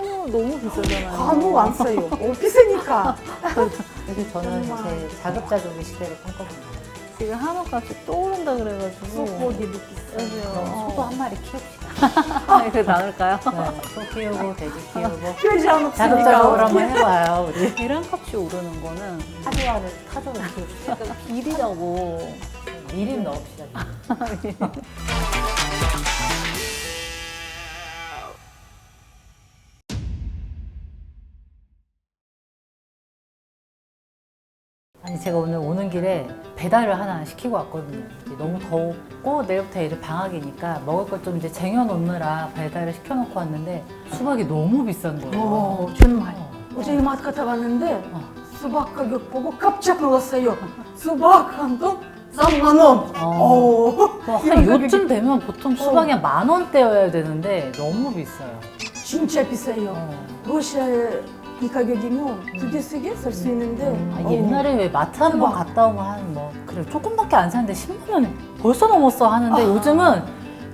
한우 너무 비싸잖아요. 한우 안 써요. 비싸니까. 그래서 저는 제 자급자족의 시대를 꿈꿔봅니다. 지금 한우 값이 또 오른다 그래가지고. 소고기도 비싸요. 그럼 소도 한 마리 키웁시다. 아, 그래 나눌까요? 네, 소 키우고 돼지 키우고 표지 안 자급자족으로 없으니까. 한번 해봐요 우리. 계란값이 오르는 거는 타조를 키웁시다. 약간 비리라고. 미림 넣읍시다. 아니 제가 오늘 오는 길에 배달을 하나 시키고 왔거든요. 이제 너무 덥고 내일부터 애들 방학이니까 먹을 걸 좀 이제 쟁여놓느라 배달을 시켜놓고 왔는데 수박이 너무 비싼 거예요. 정말. 어제 이마트 갔다 왔는데 수박 가격 보고 깜짝 놀랐어요. 수박 한 돈 3만 원. 한 요쯤 되면 보통 수박이 한 10,000원대여야 되는데 너무 비싸요. 진짜 비싸요. 러시아에 이 가격이면 두 개, 세 개 살 수 있는데. 옛날에 왜 마트 한 번 갔다 오면 한 뭐 그래 조금밖에 안 사는데 10만 원 벌써 넘었어 하는데 요즘은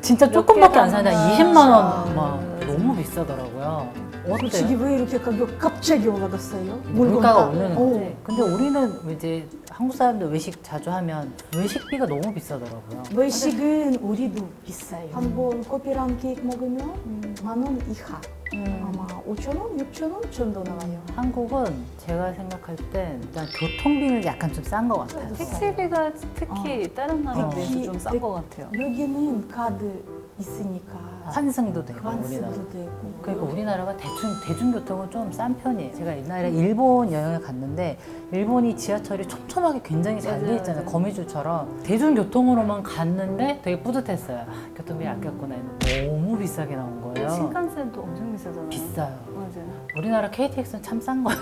진짜 조금밖에 안 사는데 한 20만 원 막 너무 비싸더라고요. 솔직히 왜 이렇게 가격 갑자기 올라갔어요? 물가가 오르는데 근데 우리는 이제 한국 사람들 외식 자주 하면 외식비가 너무 비싸더라고요. 외식은 우리도 비싸요. 한 번 커피랑 케이크 먹으면 10,000원 이하. 아마 5,000원, 6,000원 정도 나와요. 한국은 제가 생각할 땐 일단 교통비는 약간 좀 싼 것 같아요. 택시비가 특히 다른 나라에 비해서 특히 좀 싼 것 같아요. 여기는 카드 있으니까 환승도 되고 우리나라. 환승도 되고. 그러니까 우리나라가 대중교통은 좀 싼 편이에요. 제가 옛날에 일본 여행을 갔는데 일본이 지하철이 촘촘하게 굉장히 잘 돼 있잖아요. 맞아요. 거미줄처럼. 대중교통으로만 갔는데 되게 뿌듯했어요. 아, 교통비 아꼈구나 했는데 너무 비싸게 나온 거예요. 신칸센도 엄청 비싸잖아요. 비싸요. 맞아요. 우리나라 KTX는 참 싼 거예요.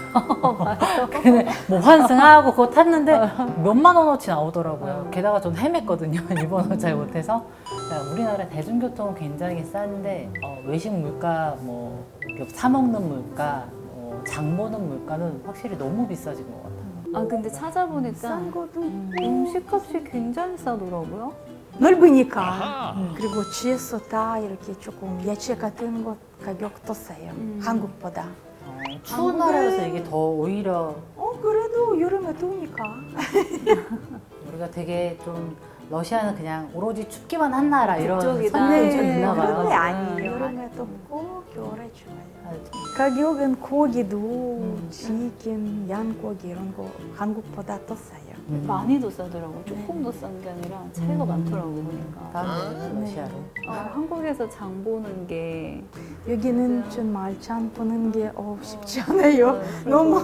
근데 뭐 환승하고 그거 탔는데 몇만 원어치 나오더라고요. 게다가 전 헤맸거든요. 일본어 잘 못해서. 그러니까 우리나라 대중교통은 굉장히 싼데 외식 물가, 뭐 사 먹는 물가, 장 보는 물가는 확실히 너무 비싸진 것 같아요. 아 근데 찾아보니까 싼 것도 음식값이 굉장히 싸더라고요. 넓으니까. 그리고 집에서 다 이렇게 조금 야채 같은 것 가격도 싸요. 한국보다. 추운 나라여서 이게 더 오히려 그래도 여름에 더우니까. 우리가 되게 좀 러시아는 그냥 오로지 춥기만 한 나라 이런 그쪽이다. 선입견이 좀 있나 봐요. 그게 아니에요. 여름에 덥고 겨울에 추워요. 가격은 고기도 치킨, 양고기 이런 거 한국보다 더 싸요. 많이도 싸더라고요. 조금 더 싼 게 아니라 차이가 많더라고요 보니까. 다음 주는 러시아로. 한국에서 장 보는 게 여기는 정말 장 보는 게 쉽지 않아요. 너무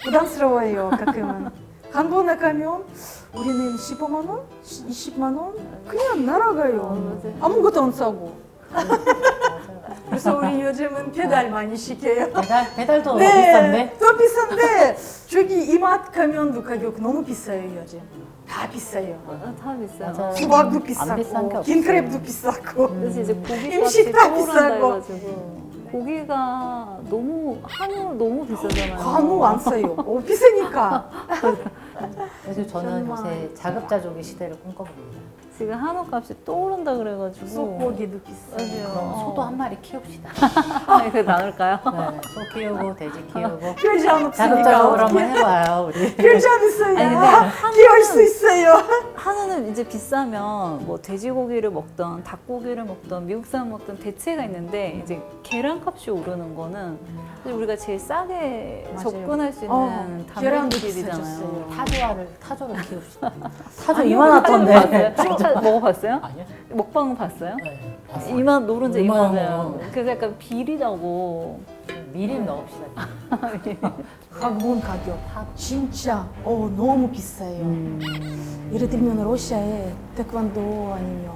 부담스러워요 가끔은. 한 번에 가면 우리는 15만 원, 20만 원 그냥 날아가요. 맞아요. 아무것도 안 사고. 그래서 우리 요즘은 배달 많이 시켜요. 배달도 비싼데? 더 비싼데 저기 이마트 가면도 가격 너무 비싸요 요즘. 다 비싸요. 다 비싸요. 맞아요. 수박도 안 비싼 게 비싸고 없어요. 긴크랩도 비싸고. 그래서 이제 고기값이 음식 다 떠오른다 비싸고. 해가지고 고기가 너무 한우 너무 비싸잖아요. 한우 안 써요. 비싸니까. 그래서 저는 정말. 요새 자급자족의 시대를 꿈꿔봅니다. 지금 한우 값이 또 오른다 그래가지고 소고기도 비싸요. 그럼 소도 한 마리 키웁시다. 아, 그래 나눌까요? 네, 소 키우고 돼지 키우고 표지 안 없으니까. 자급자족으로 한번 해봐요 우리. 표지 안 있어요. 아니, 근데 키울 수 있어요. 한우는 이제 비싸면 뭐 돼지고기를 먹던 닭고기를 먹던 미국산 먹던 대체가 있는데 이제 계란값이 오르는 거는 사실 우리가 제일 싸게 맞아요. 접근할 수 있는 계란도 단백질이잖아요. 비싸졌어요. 타조를 키웁시다. 타조 이만하던데. 먹어봤어요? 아니요? 먹방은 봤어요? 네, 봤어요. 이만 노른자 이만한 이만해요. 거. 그래서 약간 비리다고. 미림 넣읍시다. 학원 가격 진짜 너무 비싸요. 예를 들면 러시아에 태권도 아니면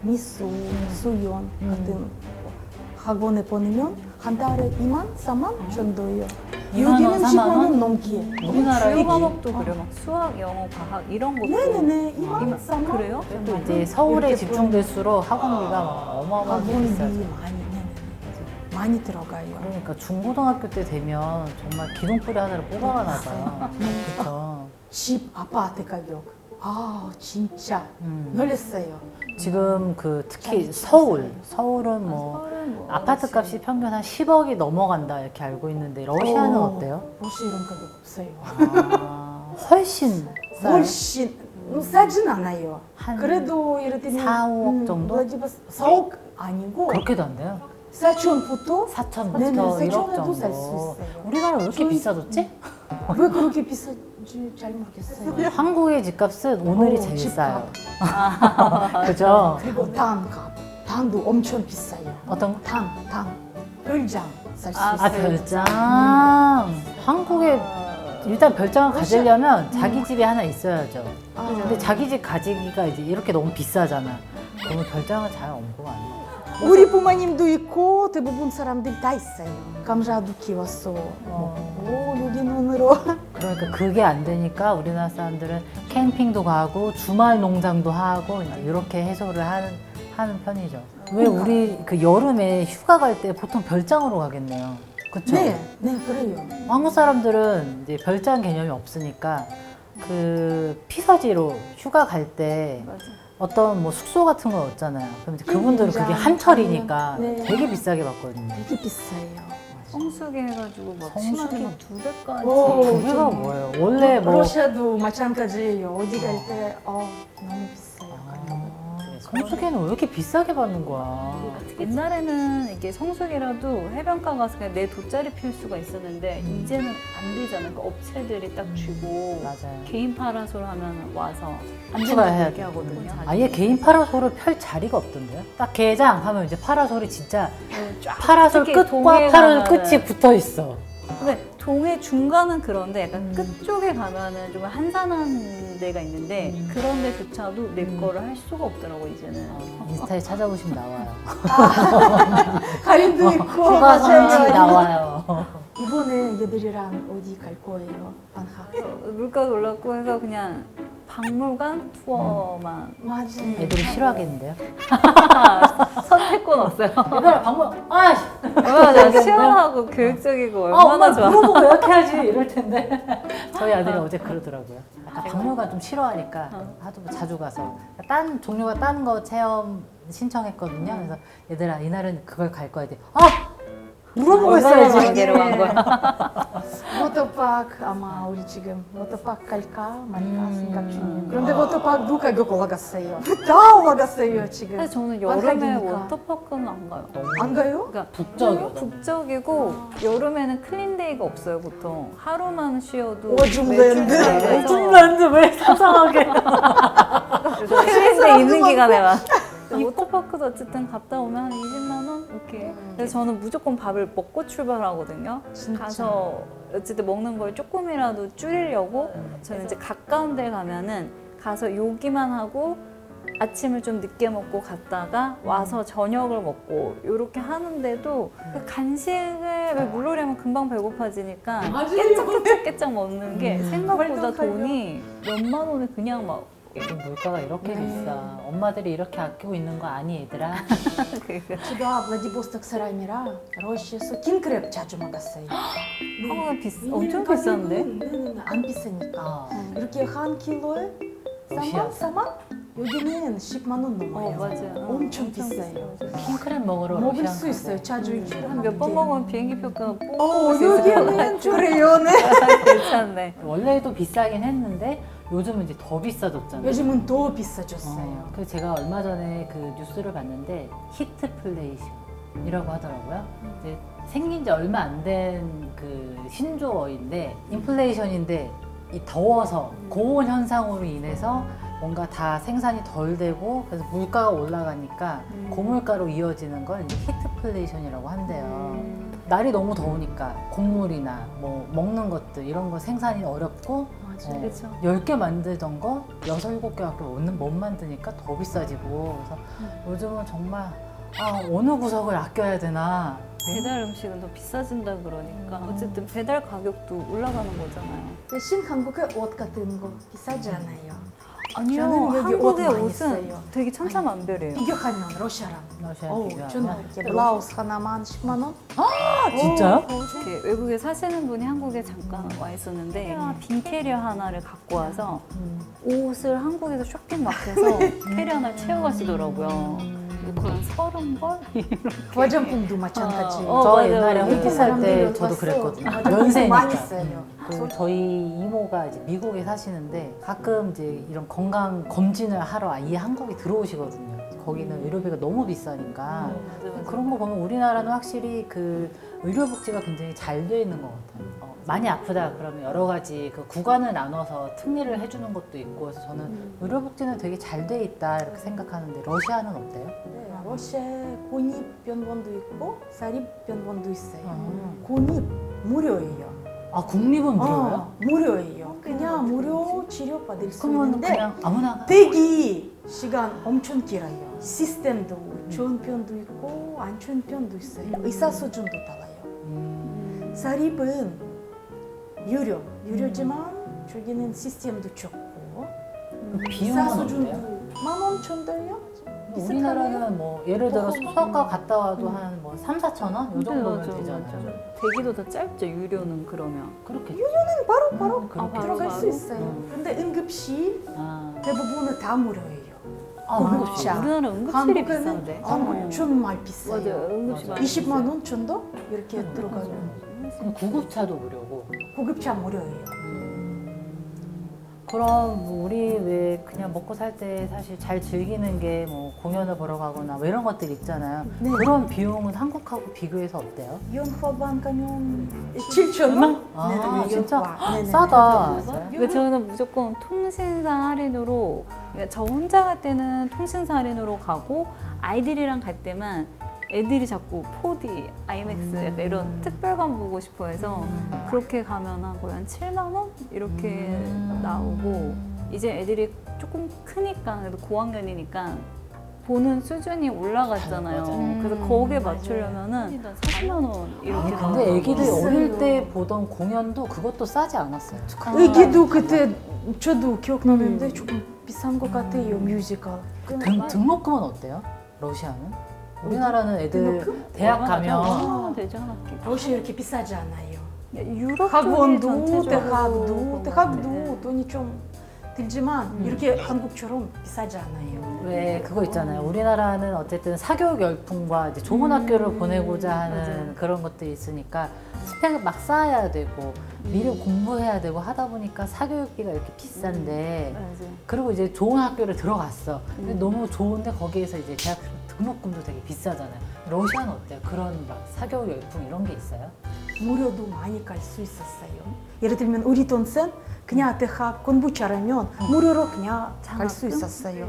미수, 수영 같은 학원에 보내면 한 달에 2만, 4만 정도예요. 2만 원, 여기는 4만 10만 원? 원 넘기에. 우리나라에 주요 과목도 그래 막 수학, 영어, 과학 이런 것도. 네네네 2만, 4만. 그래요? 또 이제 서울에 이렇게 집중될수록 학원비가 어마어마하게 학원비 비싸죠. 많이 들어가요. 그러니까 중고등학교 때 되면 정말 기둥뿌리 하나를 뽑아가나 봐요. 그렇죠. 집 아파트 가격 아 진짜 음. 놀랐어요. 지금 그 특히 잘 서울은 뭐 서울은 뭐 아파트 값이 평균 한 10억이 넘어간다 이렇게 알고 있는데 러시아는 오. 어때요? 러시아 이런 가격 없어요. 아, 훨씬 싸요? 훨씬 싸진 않아요. 한 그래도 예를 들면 4, 5억 정도? 4억 아니고 그렇게도 안 돼요? 4천부터 4천부터 네네, 1억 4천에도 살 수 정도. 있어요. 우리나라 왜 이렇게 저희- 비싸졌지? 왜 그렇게 비싼지 잘 모르겠어요. 한국의 집값은 오늘이 제일 집값. 싸요. 그죠? 그리고 땅값, 땅도 엄청 비싸요. 어떤 거? 땅, 별장 살 수 아, 아, 있어요. 별장. 한국에 일단 별장을 가지려면 자기 집이 하나 있어야죠. 아, 근데 자기 집 가지기가 이제 이렇게 너무 비싸잖아. 그러면 별장을 잘 옮기면 안 돼. 우리 부모님도 있고 대부분 사람들 다 있어요. 감자도 키웠어. 오, 여기 눈으로. 그러니까 그게 안 되니까 우리나라 사람들은 캠핑도 가고 주말 농장도 하고 이제 이렇게 해소를 하는 편이죠. 왜 우리 그 여름에 휴가 갈 때 보통 별장으로 가겠네요. 그쵸? 네, 네, 그래요. 한국 사람들은 이제 별장 개념이 없으니까 그 피서지로 휴가 갈 때 맞아. 어떤 뭐 숙소 같은 거 없잖아요. 그럼 이제 그분들은 그게 한철이니까 네. 되게 비싸게 받거든요. 되게 비싸요. 성수기 해가지고 막 성수기 심하게 막- 200까지. 오. 그게가 뭐예요? 원래 뭐 러시아도 마찬가지예요. 어디 갈 때 너무 비싸요. 성수기는 왜 이렇게 비싸게 받는 거야? 옛날에는 이게 성수기라도 해변가 가서 그냥 내 돗자리 필 수가 있었는데 이제는 안 되잖아요. 그러니까 업체들이 딱 쥐고 맞아요. 개인 파라솔 하면 와서 안 추가해야 된다고 돼. 얘기하거든요. 아예 개인 파라솔을 펼 자리가 없던데요? 딱 개장 하면 이제 파라솔이 진짜 쫙 파라솔 특히 끝과 동해에 파라솔 가면은 끝이 붙어 있어. 근데 동해 중간은 그런데 약간 끝쪽에 가면은 좀 한산한 데가 있는데 그런 데조차도 내 거를 할 수가 없더라고 이제는. 인스타에 찾아보시면 나와요. 할인도 있고. 휴가 성지 맞아요. 나와요. 이번에 얘들이랑 어디 갈 거예요? 방학. 물가도 올랐고 해서 그냥 박물관 투어만 맞아요. 애들이 싫어하겠는데요? 선택권 없어요. 얘들아 방문. 아, 얼마나 시원하고 교육적이고 얼마나 엄마 좋아. 물어보고 예약해야지 이럴 텐데. 저희 아들이 어제 그러더라고요. 약간 박물관 좀 싫어하니까 하도 자주 가서 딴 종류가 딴 거 체험 신청했거든요. 그래서 얘들아 이날은 그걸 갈 거야. 물어보고 있어야지. 관계로 간 거야. 워터파크 아마 우리 지금 워터파크 갈까 말까 생각 중이에요. 그런데 워터파크도 가격 올라갔어요. 다 올라갔어요 지금. 사실 저는 여름에 방학이니까. 워터파크는 안 가요. 안 가요? 그러니까 북적이요. 북적이고 여름에는 클린데이가 없어요 보통. 하루만 쉬어도 오줌랜드. 오줌랜드 왜 상상하게? 클린데이 있는 기간에만. 워터파크도 어쨌든 갔다 오면 한 20만 원? 오케이. 그래서 저는 무조건 밥을 먹고 출발하거든요. 진짜? 가서 어쨌든 먹는 걸 조금이라도 줄이려고 저는 이제 가까운 데 가면은 가서 요기만 하고 아침을 좀 늦게 먹고 갔다가 와서 저녁을 먹고 이렇게 하는데도 그 간식을 왜 물놀이 하면 금방 배고파지니까 깨짝깨짝 먹는 게 생각보다 말도 돈이 몇만 원에 그냥 막 요즘 물가가 이렇게 비싸. 엄마들이 이렇게 아끼고 있는 거 아니 얘들아? 제가 블라디보스토크 사람이라 러시아에서 킹크랩 자주 먹었어요. 한국은 엄청 비싼데? 네네네, 안 비싸니까. 아. 이렇게 한 킬로에 러시아. 4만? 여기는 10만 원 넘어요. 맞아요. 엄청 비싸요. 킹크랩 먹으러 먹을 러시아 수 있어요. 자주 일주일에 한 몇 번 먹으면 비행기 표가 어, 여기는 그래요, 네. 괜찮네. 원래도 비싸긴 했는데 요즘은 이제 더 비싸졌잖아요. 요즘은 더 비싸졌어요. 그래서 제가 얼마 전에 그 뉴스를 봤는데 히트플레이션이라고 하더라고요. 이제 생긴 지 얼마 안 된 그 신조어인데 인플레이션인데 이 더워서 고온 현상으로 인해서 뭔가 다 생산이 덜 되고 그래서 물가가 올라가니까 고물가로 이어지는 걸 이제 히트플레이션이라고 한대요. 날이 너무 더우니까 곡물이나 뭐 먹는 것들 이런 거 생산이 어렵고 맞아요. 그렇죠. 10개 만들던 거 6, 7개밖에 못 만드니까 더 비싸지고 그래서 요즘은 정말 어느 구석을 아껴야 되나 배달 음식은 더 비싸진다 그러니까 어쨌든 배달 가격도 올라가는 거잖아요. 대신 한국의 옷 같은 거 비싸지 않아요. 아니요, 저는 여기 한국의 옷 많이 옷은 써요. 되게 천차만별이에요. 비교하면 러시아랑. 러시아 저는 비교하면. 이렇게 블라우스 하나만 10만 원. 아, 진짜요? 이렇게 외국에 사시는 분이 한국에 잠깐 와 있었는데 빈 캐리어 하나를 갖고 와서 옷을 한국에서 쇼핑마켓에서 캐리어 하나를 채워가시더라고요. 그런 30벌? 화장품도 마찬가지. 저 맞아요. 옛날에 한국 한국 살 때 사람들이 저도 왔어요. 그랬거든요. 화장품 연세니까. 많이 써요. 그 저희 이모가 이제 미국에 사시는데 가끔 이제 이런 건강 검진을 하러 아예 한국에 들어오시거든요. 거기는 의료비가 너무 비싸니까 그런 거 보면 우리나라는 확실히 그 의료복지가 굉장히 잘 돼 있는 것 같아요. 많이 아프다 그러면 여러 가지 그 구간을 나눠서 특례를 해주는 것도 있고 그래서 저는 의료복지는 되게 잘 돼 있다 이렇게 생각하는데 러시아는 어때요? 네, 러시아에 공립병원도 있고 사립병원도 있어요. 아. 공립 무료예요. 아 국립은 무료예요? 무료예요. 그냥 무료 치료 받을 수 그러면 있는데 그냥 아무나 대기 시간 엄청 길어요. 시스템도 좋은 편도 있고 안 좋은 편도 있어요. 의사 수준도 달라요. 사립은 유료지만 저기는 시스템도 좋고 의사 비용은 수준도 어때요? 10,000원 정도요? 우리나라는 뭐 예를 들어 보험. 수학과 갔다 와도 한 뭐 3, 4천 원? 이 정도면 맞아, 되잖아요. 맞아. 대기도 더 짧죠, 유료는 그러면. 그렇게 바로 그렇게 들어갈 수 바로? 있어요. 근데 응급실 아, 대부분은 다 무료예요. 아 응급실. 우리나라 응급실이 비싼데. 한국 정말 비싸요. 맞아요, 응급실 맞아. 많이 20만 원 정도 이렇게 들어가요. 그럼 구급차도 무료고. 구급차 무료예요. 그럼 뭐 우리 왜 그냥 먹고 살 때 사실 잘 즐기는 게 뭐 공연을 보러 가거나 뭐 이런 것들 있잖아요. 네. 그런 비용은 한국하고 비교해서 어때요? 연화반 가면 7천 원? 아, 진짜? 네네. 싸다. 그러니까 저는 무조건 통신사 할인으로, 그러니까 저 혼자 갈 때는 통신사 할인으로 가고 아이들이랑 갈 때만 애들이 자꾸 4D, IMAX 약간 이런 특별관 보고 싶어 해서 그렇게 가면 한 거의 한 7만 원? 이렇게 나오고 이제 애들이 조금 크니까 그래도 고학년이니까 보는 수준이 올라갔잖아요. 맞아요. 그래서 거기에 맞아요. 맞추려면은 40만 원 이렇게 아니, 근데 나오더라고요. 애기들 비싸요. 어릴 때 보던 공연도 그것도 싸지 않았어요. 의기도 그때 저도 기억나는데 조금 비싼 것 같아요. 뮤지컬. 등록금은 어때요? 러시아는? 우리나라는 애들 대학 가면 얼마나 되지 않았게. 러시아 이렇게 비싸지 않아요. 유럽 쪽이 학원도 전체적으로 대학도 그런 것 대학도 같아요. 돈이 좀 들지만 이렇게 한국처럼 비싸지 않아요. 왜 그거 있잖아요. 우리나라는 어쨌든 사교육 열풍과 이제 좋은 학교를 보내고자 하는 맞아요. 그런 것들이 있으니까 스펙을 막 쌓아야 되고 미리 공부해야 되고 하다 보니까 사교육비가 이렇게 비싼데 맞아요. 그리고 이제 좋은 학교를 들어갔어. 근데 너무 좋은데 거기에서 이제 대학 등록금도 되게 비싸잖아요. 러시아는 어때요? 그런 막 사교육 열풍 이런 게 있어요? 무료도 많이 갈 수 있었어요. 예를 들면 우리 동생 그냥 대학 공부 잘하면 무료로 그냥 갈 수 있었어요.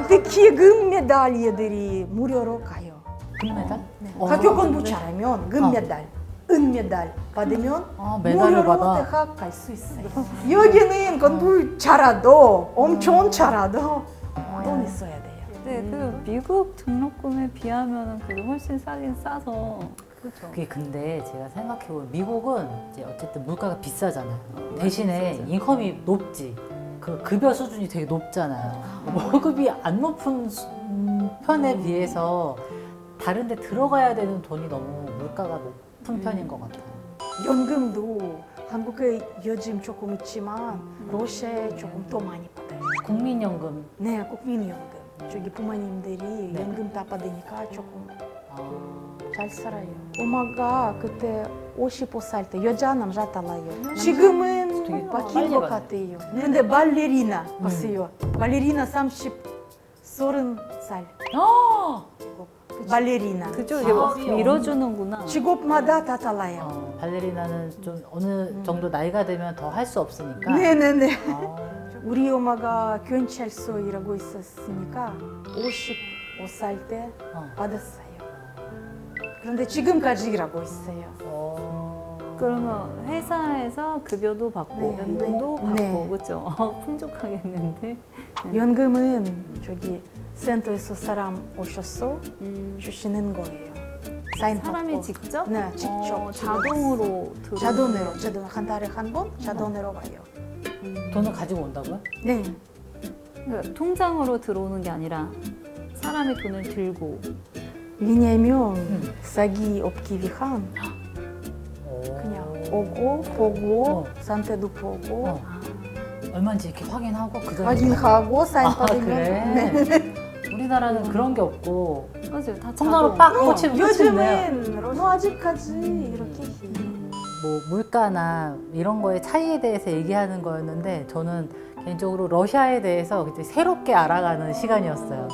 특히 금메달 애들이 무료로 가요. 금메달? 학교 공부 잘하면 금메달, 은메달 받으면 아, 메달을 무료로 받아? 대학 갈 수 있어요. 여기는 공부 잘해도 엄청 잘해도 돈 있어야 돼요. 네, 그 미국 등록금에 비하면 그래도 훨씬 싸긴 싸서 그렇죠. 그게 근데 제가 생각해보면 미국은 이제 어쨌든 물가가 비싸잖아요. 대신에 인컴이 높지. 그 급여 수준이 되게 높잖아요. 월급이 안 높은 편에 비해서 다른 데 들어가야 되는 돈이 너무 물가가 높은 편인 것 같아요. 연금도 한국에 요즘 조금 있지만 러시아에 조금 더 많이 받아요. 국민연금. 네, 국민연금. 저기 부모님들이 네. 연금 다 받으니까 조금 아, 잘 살아요. 엄마가 그때 55살 때 여자 남자 달라요. 지금은 되게 바뀐 빨리 것 가네. 같아요. 근데 발레리나 봤어요. 발레리나 30살 아! 발레리나. 그쪽 이제 막 밀어주는구나. 직업마다 다 달라요. 발레리나는 좀 어느 정도 나이가 되면 더 할 수 없으니까. 네네네. 아, 우리 엄마가 경찰서 일하고 있었으니까 55살 때 어. 받았어요. 그런데 지금까지 일하고 있어요. 그러면 회사에서 급여도 받고 네. 연금도 받고 네. 그렇죠. 풍족하겠는데. 연금은 저기 센터에서 사람 오셔서 주시는 거예요. 사인 사람이 받고. 직접? 네, 직접. 자동으로 들어. 자동 한 달에 한 번 자동으로 와요. 돈을 가지고 온다고요? 네. 그러니까 통장으로 들어오는 게 아니라 사람이 돈을 들고 왜냐면 사기 없기 위한 그냥 오고 보고 어. 상태도 보고 어. 얼마인지 이렇게 확인하고 그 전에 확인하고 사인 아, 받으면 그래? 우리나라는 그런 게 없고 맞아요. 다 통장으로 자동. 빡 꽂히면 끝이네요. 요즘은 아직까지 이렇게 해. 뭐 물가나 이런 거의 차이에 대해서 얘기하는 거였는데 저는 개인적으로 러시아에 대해서 이제 새롭게 알아가는 시간이었어요.